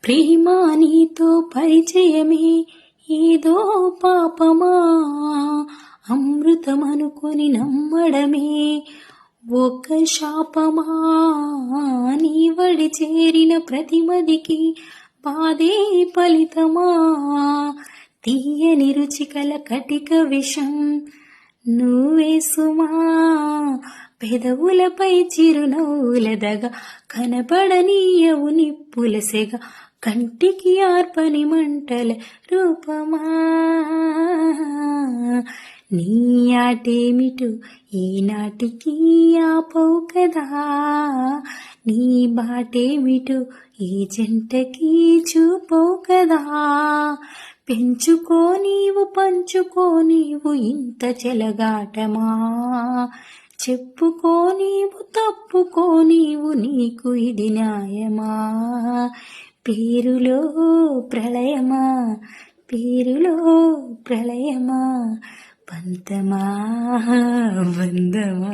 ప్రేమ నీతో పరిచయమే ఏదో పాపమా, అమృతమనుకొని నమ్మడమే ఒక శాపమా. నీ వడి చేరిన ప్రతిమదికి బాధే ఫలితమా, తీయని రుచికల కటిక విషం నువ్వేసుమా. పెదవులపై చిరునవ్వులదగా కనపడనీయవు నిప్పులసెగ, కంటికి ఆర్పని మంటల రూపమా. నీ ఆటేమిటో ఈనాటికి ఆపవు కదా, నీ బాటేమిటో ఈ జంటకి చూపవు కదా. పెంచుకో నీవు పంచుకో నీవు ఇంత చెలగాటమా, చెప్పుకో నీవు తప్పుకో నీవు నీకు ఇది న్యాయమా. పేరులో ప్రళయమా, పేరులో ప్రళయమా, పంతమా బంధమా.